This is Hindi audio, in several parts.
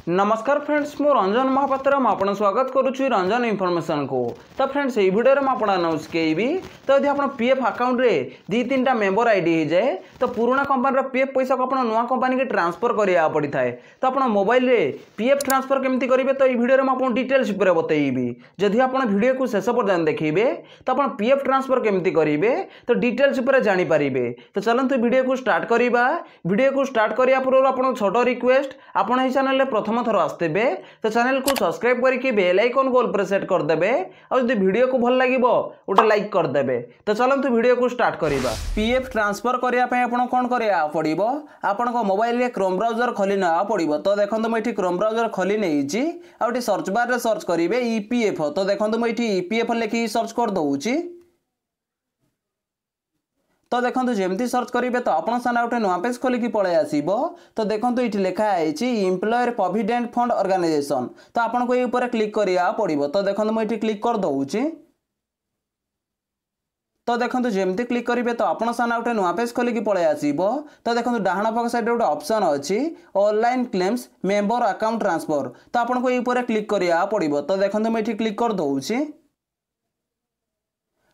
नमस्कार फ्रेंड्स मु रंजन महापात्र आपन स्वागत करुच्ची रंजन इनफॉरमेशन को। तो फ्रेंड्स ये वीडियो में आपन अनाउंस केबी तो यदि आप पीएफ अकाउंट रे दी तीन टा मेंबर आईडी हो जाए तो पुराना कंपनी पीएफ पैसा को अपन नुआ कंपनी के ट्रांसफर करिया पड़ी थाए। तो आप मोबाइल रे पीएफ ट्रांसफर केमती करेंगे तो ये वीडियो में आपन डिटेल्स पर बतईबी। जदि आप वीडियो को शेष पर्यंत देखिए तो आप पीएफ ट्रांसफर केमती करेंगे तो डिटेल्स पर जानी पारिबे। तो चलते वीडियो को स्टार्ट करवा। वीडियो को स्टार्ट करिया पूर्व आपन छोट रिक्वेस्ट आपन ए चैनल प्रथम थर आसते तो चैनल को सब्सक्राइब करके बेल आइकन को ऑल पर सेट कर देबे और यदि वीडियो को भल लागिबो उटे लाइक कर देबे। तो चलंतु वीडियो को स्टार्ट करबा। पीएफ ट्रांसफर करिया पे आपण कोन करिया पड़िबो आपण को मोबाइल रे क्रोम ब्राउजर खोली ना पड़िबो। तो देखंतु मैं एठी क्रोम ब्राउजर खोली नेइची आ एठी सर्च बार रे सर्च करिवे ईपीएफ। तो देखंतु मैं एठी ईपीएफ लिखि सर्च कर दउची। तो देखो जमती सर्च करेंगे तो आप गोटे नुआ पेज खोलिकी पलि आसो। तो देखो ये लिखा है एम्प्लॉयर प्रोविडेंट फंड ऑर्गेनाइजेशन। तो आपको ये ऊपर क्लिक करिया पड़ो। तो देखो मुझे क्लिक कर दउची। तो देखो जमती क्लिक करेंगे तो आप गोटे नुआ पेज खोलिकी पलि आसो। तो देखो डाहाण पक्ष साइड गोटे ऑप्शन अच्छी online claims member account transfer. तो आपको ये ऊपर क्लिक करिया पड़ो। तो देखो मुझे क्लिक कर दउची।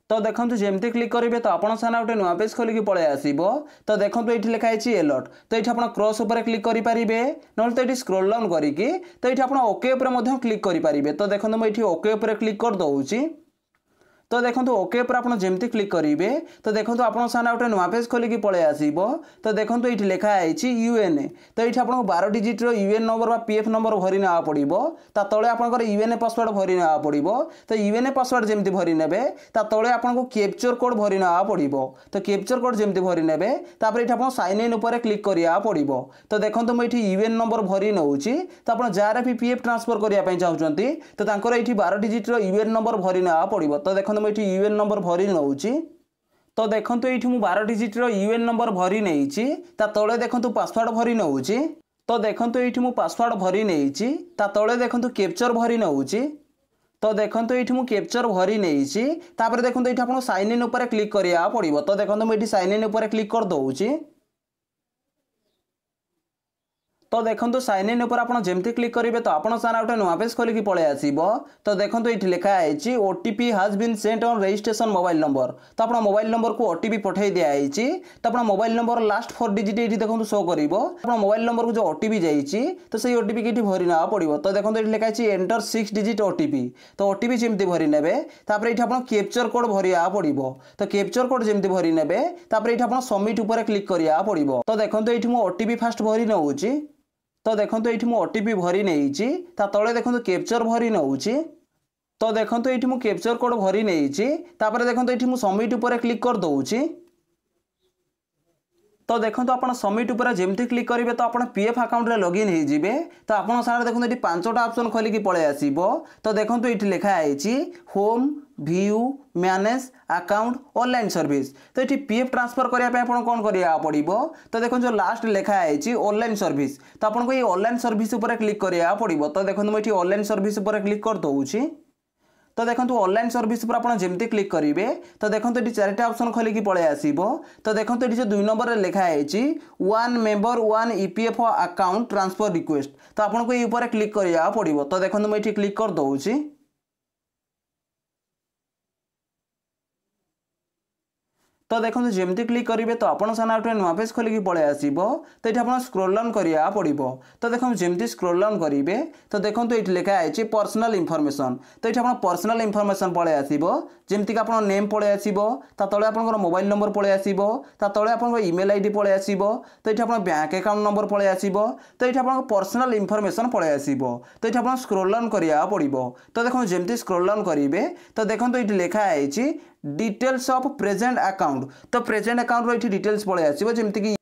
तो देखो जमती क्लिक करेंगे तो आपन सामने गोटे नुआ पेज खोलिकी पलि आसो। तो देखो ये लिखा है अलर्ट। तो ये आप क्रॉस उपर क्लिक करेंगे ना तो ये स्क्रॉल डाउन करके तो ये आप ओके उपर क्लिक करेंगे। तो देखो मुझे ओके उपर क्लिक कर दउची। तो देखो ओके पर आप जमती क्लिक करेंगे तो देखो आप सामने गोटे नुआ पेज खोलिकी पलि आसो। तो देखो ये लिखा है यूएनए। तो ये आपको 12 डिजिट यूएन नंबर बा पीएफ नंबर भरी ना पड़ो। ता तले आपंकर यूएनए पासवर्ड भरी ना पड़ो। तो यूएनए पासवर्ड जमती भरी नेबे ता तले आपको कैप्चर कोड भरी ना पड़ो। तो कैप्चर कोड जमती भरी नेबे तापर ये आप साइन इन उपर क्लिक करिया पड़ो। तो देखो मुझे यूएन नंबर भरी नौची। तो आप जार भी पीएफ ट्रांसफर करने चाहते तो तांकर ये 12 डिजिट यूएन नंबर भरी ना पड़ो। तो देखो मुझे यूएन नंबर भरी नौची। तो देखो ये 12 डिजिट यूएन नंबर भरी नहीं तले देखो पासवर्ड भरी नौची। तो देखो ये पासवर्ड भरी नहीं तले देखो कैप्चर भरी नौची। तो देखो ये कैप्चर भरी नहीं तापर देखो ये आप साइन इन उपर क्लिक करिया पड़ो। तो देखो मुझे साइन इन उपर क्लिक कर दउची। तो देखो साइन इन उपर आप जमती क्लिक करेंगे तो आप सामने गोटे नुआ पेज खोलिकी पलि आसो। तो देखो ये लिखा है OTP has been sent on registration mobile number. तो आप मोबाइल नंबर को ओटीपी पठाई दिखाई। तो आप मोबाइल नंबर लास्ट 4 डिजिट ये देखो शो कर मोबाइल नंबर को जो ओटीपी जाइए तो सही ओटीपी की भरी ना पड़ो। तो देखो ये लिखा है एंटर 6 डिजिट ओटीपी। तो ओटीपी जमती भरी ने ये आप कैप्चर कोड भरिया पड़ो। तो कैप्चर कोड जमती भरी ने ये आप सबमिट उपर क्लिक करिया पड़ो। तो देखो ये ओटीपी फास्ट भरी नौची। तो देखो ये ओटीपी भरी नहीं तले देखो कैप्चर भरी नौची। तो देखो ये कैप्चर कोड भरी नहीं देखो ये सबमिट उपर क्लिक कर दउची। तो देखो आप सबमिट उपर जमती क्लिक करेंगे तो आप पीएफ अकाउंट रे लॉगिन हो जिवे। तो आप सामने देखो ये 5टा ऑप्शन खोलिकी पलि आसो। तो देखो ये लिखा है home view manage account online service. तो ये पीएफ ट्रांसफर करने कौन करिया पड़ो। तो देखो जो लास्ट लिखा है ऑनलाइन सर्विस। तो आपको ये ऑनलाइन सर्विस उपर क्लिक करिया पड़ो। तो देखो मुझे ऑनलाइन सर्विस उपर क्लिक कर दउची। तो देखो ऑनलाइन सर्विस पर आप जमती क्लिक करेंगे तो देखो ये 4टा ऑप्शन खोलिकी पलि आसो। तो देखो ये जो 2 नंबर लिखा है 1 member 1 EPF account transfer request. तो आपको ये ऊपर क्लिक करिया पड़ो। तो देखो मुझे क्लिक कर दउची। तो देखो जमती क्लिक करेंगे तो आप सामने गोटे नुआ पेज खोलिकी पलि आसो। तो ये आप स्क्रॉल डाउन करिया पड़ो। तो देखो जमती स्क्रॉल डाउन करेंगे तो देखो ये लिखा है पर्सनल इनफॉरमेशन। तो ये आप पर्सनल इनफॉरमेशन पलि आसो। जमती आप नेम पलि आसो तले आप मोबाइल नंबर पलि आसो तले आप ईमेल आईडी पलि आसो। तो ये आप बैंक अकाउंट नंबर पलि आसो। तो ये आप पर्सनल इनफॉरमेशन पलि आसो। तो ये आप स्क्रॉल डाउन करिया पड़ो। तो देखो जमती स्क्रॉल डाउन करेंगे तो देखो ये लिखा है डिटेल्स ऑफ प्रेजेंट अकाउंट। तो प्रेजेंट अकाउंट ये डिटेल्स पलि आसो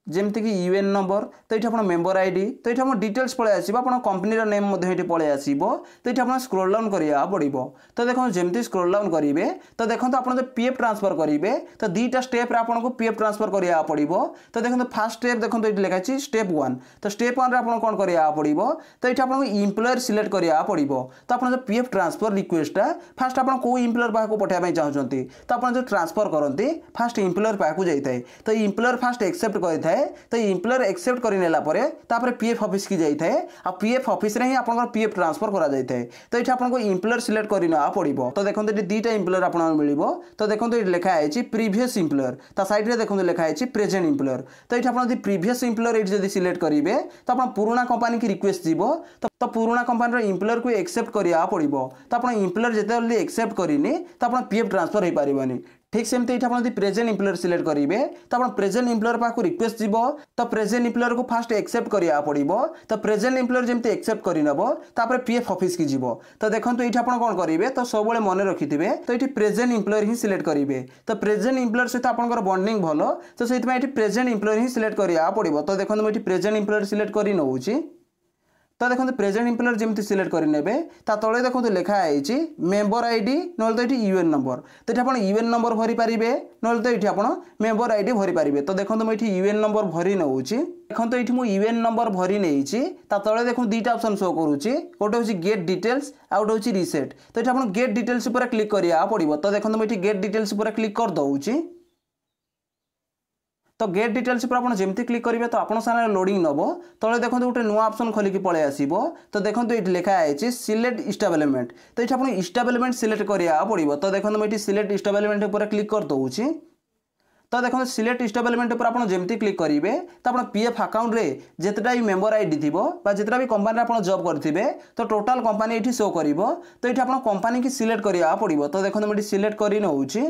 जमती कि यूएन नंबर। तो ये आप मेंबर आईडी। तो ये आप डिटेल्स पलि आसो आप कंपनी नेम ये पलि आसो। तो ये आप स्क्रॉल डाउन करिया पड़ो। तो देखो जमती स्क्रॉल डाउन करेंगे तो देखो आप जो पीएफ ट्रांसफर करेंगे तो 2टा स्टेप आपको पीएफ ट्रांसफर करिया पड़ो। तो देखो फर्स्ट स्टेप देखो ये लिखा है स्टेप 1। तो स्टेप 1 आप कौन करिया पड़ो। तो ये आपको एम्प्लॉयर सिलेक्ट करिया पड़ो। तो आप जो पीएफ ट्रांसफर रिक्वेस्ट फास्ट आप को एम्प्लॉयर पाखु पठाइबा चाहते तो आप जो ट्रांसफर करते फास्ट एम्प्लॉयर पाखु जाए। तो एम्प्लॉयर फास्ट एक्सेप्ट करता जाए तो एम्प्लॉयर एक्सेप्ट करनेला तापर पीएफ ऑफिस की जाए आ पीएफ ऑफिस रे ही आपन पीएफ ट्रांसफर करा जाए तो ये आपको एम्प्लॉयर सिलेक्ट करना पड़ो। तो देखो ये दुईटा एम्प्लॉयर आपको मिल तो देखो ये लिखा है प्रीवियस एम्प्लॉयर ता साइड रे देखो लिखा है प्रेजेंट एम्प्लॉयर। तो ये आप प्रीवियस एम्प्लॉयर ये सिलेक्ट करेंगे तो आप पुराना कंपनी की रिक्वेस्ट जीव तो पुराना कंपनी एम्प्लॉयर को एक्सेप्ट करा पड़ो। तो आप एम्प्लॉयर जिते एक्सेप्ट करनी तो आप पीएफ ट्रांसफर हो पारनी। ठीक सेमती ये आप प्रेजेंट एम्प्लॉयर सिलेक्ट करेंगे तो आप प्रेजेंट एम्प्लॉयर पाक रिक्वेस्ट जीव तो प्रेजेंट एम्प्लॉयर को फास्ट एक्सेप्ट करा पड़ो। तो प्रेजेंट एम्प्लॉयर जमी एक्सेप्ट करनब तापर पीएफ ऑफिस की जीव। तो देखो ये आप कौन करेंगे तो सब मन रखिथे तो ये प्रेजेंट एम्प्लॉयर ही सिलेक्ट करेंगे। तो प्रेजेंट एम्प्लॉयर सहित आपंकर बॉन्डिंग भल तो से प्रेजेंट एम्प्लॉयर ही सिलेक्ट करा पड़ो। तो देखो मुझे प्रेजेंट एम्प्लॉयर सिलेक्ट कर नौची। तो देखो प्रेजेंट एम्प्लॉयर जमी सिलेक्ट करेंगे ता तले देखो लिखा है मेंबर आईडी ना तो ये यूएन नंबर। तो ये आप यूएन नंबर भरी पारे ना तो ये आप मेंबर आईडी भरी पारे। तो देखो मुझे यूएन नंबर भरी नौची। देखो तो ये मुझे यूएन नंबर भरी नहीं तले देखो दुईटा ऑप्शन शो करुच्ची गोटे हूँ गेट डिटेल्स आ गोटे हूँ रिसेट। तो ये आप गेट डिटेल्स पर क्लिक करा पड़ो। तो देखो मुझे गेट डिटेल्स पर क्लिक कर दौची। तो गेट डिटेल्स पर आप जमी क्लिक करेंगे तो आपन सामने लोडिंग नब तले देखो गोटे नुआ ऑप्शन खोलिक पलि आसो। तो देखो ये लिखा है सिलेक्ट इस्टाब्लिशमेंट। तो ये आप इस्टाब्लिशमेंट सिलेक्ट करा पड़ो। तो देखो मुझे सिलेक्ट इस्टाब्लिशमेंट पर क्लिक कर दौची। तो देखो सिलेक्ट इस्टाब्लिशमेंट पर आप जमी क्लिक करेंगे तो आप पीएफ अकाउंट रे जितना भी मेंबर आईडी थी जितना भी कंपनी आप जॉब करेंगे तो टोटाल कंपनी ये शो कर। तो ये आप कंपनी की सिलेक्ट करा पड़ो। तो देखो मुझे सिलेक्ट कर नौची।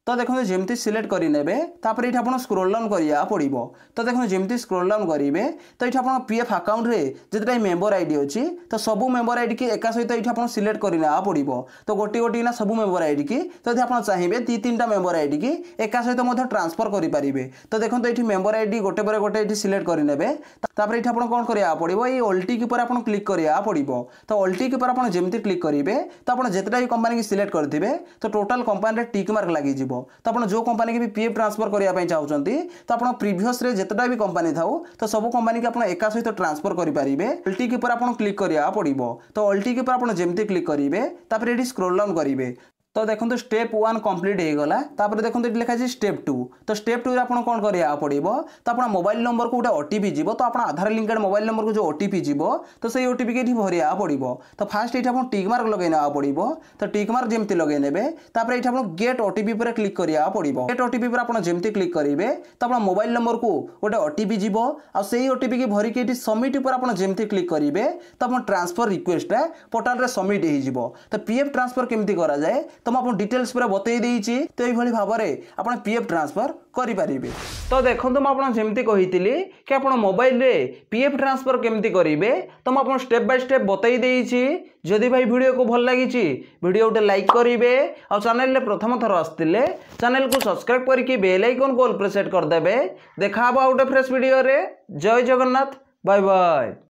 तो देखो जमी सिलेक्ट करेंगे तापर ये आप स्क्रोल डाउन करा पड़ो। तो देखो जमी स्क्रोल डाउन करेंगे तो ये आप पीएफ अकाउंट रे जितना मेंबर आईडी अच्छी तो सबू मेंबर आईडी की एका सहित ये आप सिलेक्ट करना पड़ो। तो गोटी गोटी ना सब मेंबर आईडी की तो यदि आप चाहिए दी तीन टा मेंबर आईडी की एका सहित ट्रांसफर करेंगे। तो देखो ये मेंबर आईडी गोटे पर गोटे ये सिलेक्ट करेंगे तापर ये आप कौन करा पड़ो ये अल्टी के ऊपर आप क्लिक करा पड़ो। तो अल्टी के ऊपर आप जमी क्लिक करेंगे तो आप जितना भी कंपनी की सिलेक्ट करेंगे तो टोटाल कंपनी टिक मार्क लगी। तो आप जो कंपनी की भी पीएफ ट्रांसफर करने चाहते तो आप प्रीवियस रे जितना भी कंपनी थाउ तो सब कंपनी की आप एका सहित ट्रांसफर करेंगे। अल्टी के ऊपर आप क्लिक करा पड़ो। तो अल्टी के ऊपर आप जमी क्लिक करेंगे तापर ये स्क्रोल डाउन करेंगे। तो देखो स्टेप 1 कंप्लीट हो गला। तापर देखो ये लिखा है स्टेप 2। तो स्टेप 2 आप कौन करा पड़ो तो आप मोबाइल नंबर को गोटे ओटीपी जीव। तो आप आधार लिंकेड मोबाइल नंबर को जो ओटीपी जीव तो से ओटीपी के भरिया पड़ो। तो फास्ट ये आप टिक मार्क लगे ना पड़ो। तो टिक मार्क जमी लगे ने तापर ये आप गेट ओटीपी पर क्लिक करा पड़ो। गेट ओटीपी पर आप जमी क्लिक करेंगे तो आप मोबाइल नंबर को गोटे ओटीपी जीव आई ओटीपी की भरिक ये सबमिट पर आप जमी क्लिक करेंगे तो आप ट्रांसफर रिक्वेस्ट पोर्टाल रे सबमिट हो। तो पीएफ ट्रांसफर केमती करा जाए तो मैं डिटेल्स पूरा बतई देइछि। तो यही भाव में आप पीएफ ट्रांसफर करेंगे। तो देखो मुझे जमी कही कि आप मोबाइल रे पीएफ ट्रांसफर केमती करेंगे तो मुझे स्टेप बाय स्टेप बतई देइछि। जदि भाई वीडियो को भल लगी वीडियो गोटे लाइक करेंगे और चैनल रे प्रथम थर आसते चैनल को सब्सक्राइब करके बेल आइकन को ऑल प्रेस करदेवे। देखा गोटे फ्रेश वीडियो रे। जय जगन्नाथ। Bye bye.